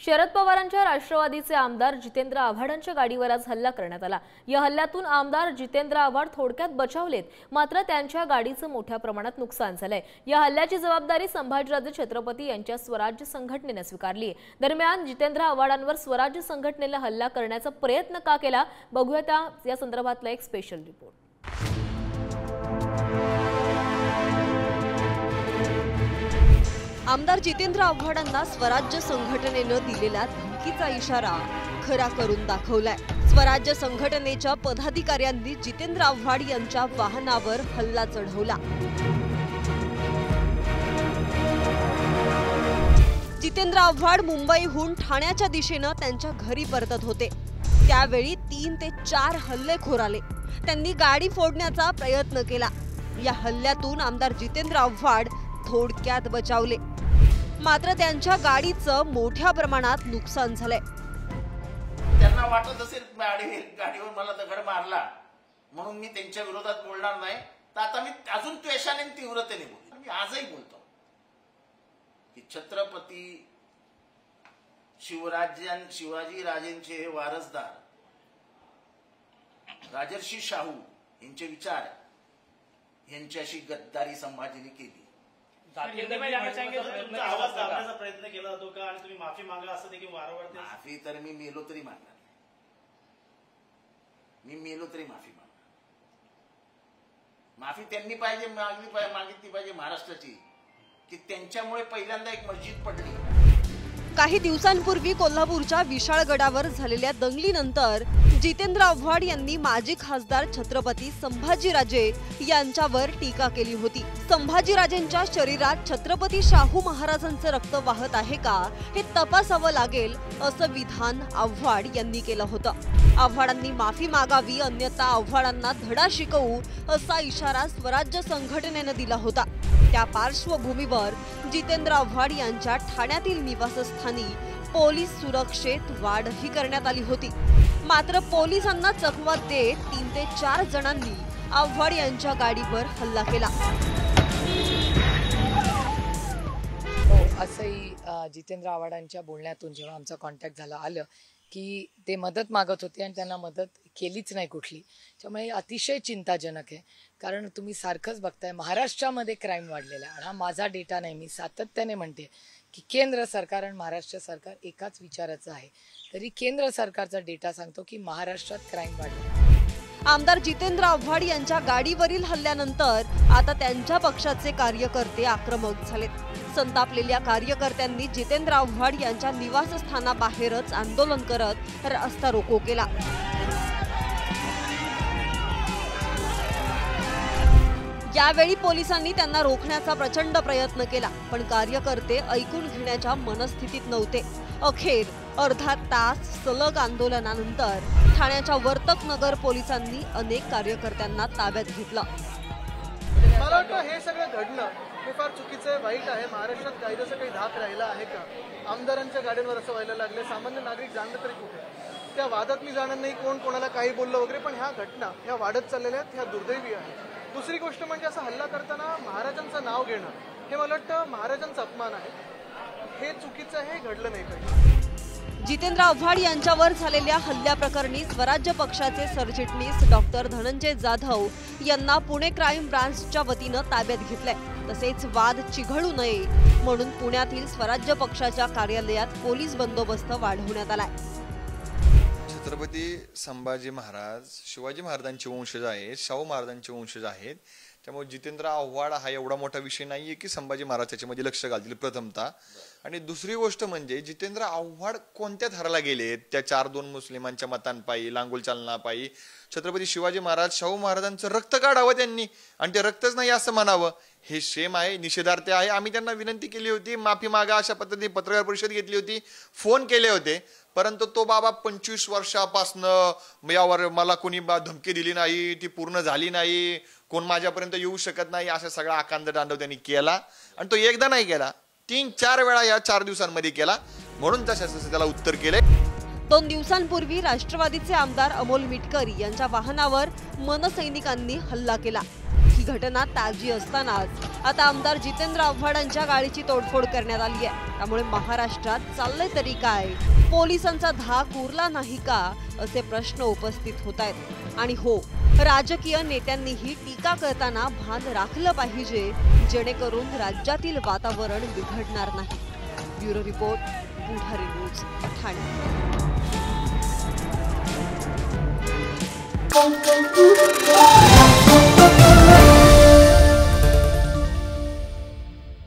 शरद पवारांच्या राष्ट्रवादीचे आमदार जितेंद्र आव्हाडांच्या गाडीवर आज हल्ला करण्यात आला। या हल्ल्यातून आमदार जितेंद्र आव्हाड थोडक्यात बचावलेत, मात्र त्यांच्या गाडीचं मोठ्या प्रमाणात नुकसान झालंय। या हल्ल्याची जबाबदारी संभाजीराजे छत्रपती यांच्या स्वराज्य संघटनेने स्वीकारली आहे। दरम्यान जितेंद्र आव्हाडांवर स्वराज्य संघटनेने हल्ला करण्याचा प्रयत्न का केला, बघूया या संदर्भातला एक स्पेशल रिपोर्ट। आमदार जितेंद्र आव्हाडांना स्वराज्य संघटनेनं दिलेला धमकीचा इशारा खरा करून दाखवलाय। स्वराज्य संघटनेच्या पदाधिकाऱ्यांनी जितेंद्र आव्हाड यांच्या वाहनावर हल्ला चढवला। जितेंद्र आव्हाड मुंबईहून ठाण्याच्या दिशेने त्यांच्या घरी परतत होते। त्यावेळी 3 ते 4 हल्लेखोर आले। त्यांनी गाडी फोडण्याचा प्रयत्न केला। या हल्ल्यातून आमदार जितेंद्र आव्हाड थोडक्यात बचावले, मात्र त्यांच्या गाडीचं मोठ्या प्रमाणात नुकसान झालंय। त्यांना वाटत असेल गाडीवर मला दगड मारला म्हणून मी त्यांच्या विरोधात बोलणार नाही, तर आता मी अजून त्वेषाने तीव्रतेने बोलतो। मी आजही बोलतो की छत्रपती शिवाजी राजेंचे हे वारसदार राजर्षी शाहू यांचे विचार यांच्याशी गद्दारी संभाजीने केली। आवाज दाबण्याचा प्रयत्न केला जातो का आणि तुम्ही माफी मागा असं देखील वारंवार? माफी तर मी मेलो तरी मागणार, मी मेलो तरी माफी मागणार। माफी त्यांनी मागितली पाहिजे महाराष्ट्राची, की त्यांच्यामुळे पहिल्यांदा एक मस्जिद पडली। काही दिवसांपूर्वी कोल्हापूरच्या विशाळगडावर झालेल्या दंगलीनंतर जितेंद्र आव्हाड यांनी माजी खासदार छत्रपती संभाजीराजे यांच्यावर टीका केली होती। संभाजीराजेंच्या शरीरात छत्रपती शाहू महाराजांचं रक्त वाहत आहे का हे तपासावं लागेल, असं विधान आव्हाड यांनी केलं होतं। आव्हाडांनी माफी मागावी, अन्यथा आव्हाडांना धडा शिकवू असा इशारा स्वराज्य संघटनेनं दिला होता। त्या पार्श्वभूमीवर जितेंद्र आव्हाड यांच्या ठाण्यातील निवासस्थानी पोलीस सुरक्षेत वाढही करण्यात आली होती। मात्र पोलिसांना चकमक देत 3 ते 4 जणांनी आव्हाड यांच्या गाडीवर हल्ला केला। असंही जितेंद्र आव्हाडांच्या बोलण्यातून जेव्हा आमचा कॉन्टॅक्ट झाला आलं की ते मदत मागत होते आणि त्यांना मदत केलीच नाही कुठली, त्यामुळे अतिशय चिंताजनक आहे। कारण तुम्ही सारखंच बघताय महाराष्ट्रामध्ये क्राईम वाढलेला आहे। हा माझा डेटा नाही, मी सातत्याने म्हणते की केंद्र सरकार आणि महाराष्ट्र सरकार एकाच विचाराचं आहे, तरी केंद्र सरकारचा डेटा सांगतो की महाराष्ट्रात क्राईम वाढला। आमदार जितेंद्र आव्हाड यांच्या गाडीवरील हल्ल्यानंतर आता त्यांच्या पक्षाचे कार्यकर्ते आक्रमक झालेत। संतापलेल्या कार्यकर्त्यांनी जितेंद्र आव्हाड यांच्या निवासस्थानाबाहेरच आंदोलन करत रस्ता रोको केला। यावेळी पोलिसांनी त्यांना रोखण्याचा प्रचंड प्रयत्न केला, पण कार्यकर्ते ऐकून घेण्याच्या मनस्थितीत नव्हते। अखेर अर्धा तास सलग आंदोलनानंतर ठाण्याच्या वर्तक नगर पोलिसांनी अनेक कार्यकर्त्यांना ताब्यात घेतलं। मला वाटतं हे सगळं घडणं हे फार चुकीचं आहे, वाईट आहे। महाराष्ट्रात कायद्याचा काही धाक राहिला आहे का? आमदारांच्या गाड्यांवर असं व्हायला लागले, सामान्य नागरिक जाणलं तरी कुठे? त्या वादात मी जाणार नाही कोण कोणाला काही बोललं वगैरे, पण ह्या घटना ह्या वाढत चाललेल्या आहेत, ह्या दुर्दैवी आहे। दुसरी गोष्ट म्हणजे असं हल्ला करताना महाराजांचं नाव घेणं हे मला वाटतं महाराजांचा अपमान आहे, हे चुकीचं आहे, घडलं नाही पाहिजे। जितेंद्र आव्हाड यांच्यावर झालेल्या हल्ल्याप्रकरणी स्वराज्य पक्षाचे सरचिटणीस डॉक्टर धनंजय जाधव यांना पुणे क्राईम ब्रांचच्या वतीनं ताब्यात घेतलंय। तसेच वाद चिघळू नये म्हणून पुण्यातील स्वराज्य पक्षाच्या कार्यालयात पोलीस बंदोबस्त वाढवण्यात आलाय। छत्रपती संभाजी महाराज शिवाजी महाराजांचे वंशज आहेत, शाहू महाराजांचे वंशज आहेत, त्यामुळे जितेंद्र आव्हाड हा एवढा मोठा विषय नाहीये की संभाजी महाराज त्याच्यामध्ये लक्ष घालतील प्रथमतः। आणि दुसरी गोष्ट म्हणजे जितेंद्र आव्हाड कोणत्या थराला गेलेत? त्या 4-2 मुस्लिमांच्या मतांपायी, लांगुल चालनापायी छत्रपती शिवाजी महाराज शाहू महाराजांचं रक्त काढावं त्यांनी, आणि ते रक्तच नाही असं म्हणावं, हे शेम आहे, निषेधार्थ आहे। आम्ही त्यांना विनंती केली होती, माफी मागा अशा पद्धतीने पत्रकार परिषद घेतली होती, फोन केले होते, परंतु तो बाबा 25 वर्षापासनं यावर मला कोणी धमकी दिली नाही, ती पूर्ण झाली नाही, कोण माझ्यापर्यंत येऊ शकत नाही, असा सगळा आकांत तांडव त्यांनी केला। आणि तो एकदा नाही केला, 3-4 वेळा या 4 दिवसांमध्ये केला, म्हणून तसं त्याला उत्तर केले। 2 दिवसांपूर्वी राष्ट्रवादीचे आमदार अमोल मिटकरी यांच्या वाहनावर मनसैनिकांनी हल्ला केला। ही घटना ताजी असतानाच आता आमदार जितेंद्र आव्हाडांच्या गाडीची तोडफोड करण्यात आली आहे। त्यामुळे महाराष्ट्रात चाललंय तरी काय? पोलिसांचा धाक उरला नाही का असे प्रश्न उपस्थित होत आहेत। आणि हो, राजकीय नेत्यांनीही टीका करताना भान राखलं पाहिजे, जेणेकरून राज्यातील वातावरण बिघडणार नाही। ब्युरो रिपोर्ट, पुढारी न्यूज, ठाणे।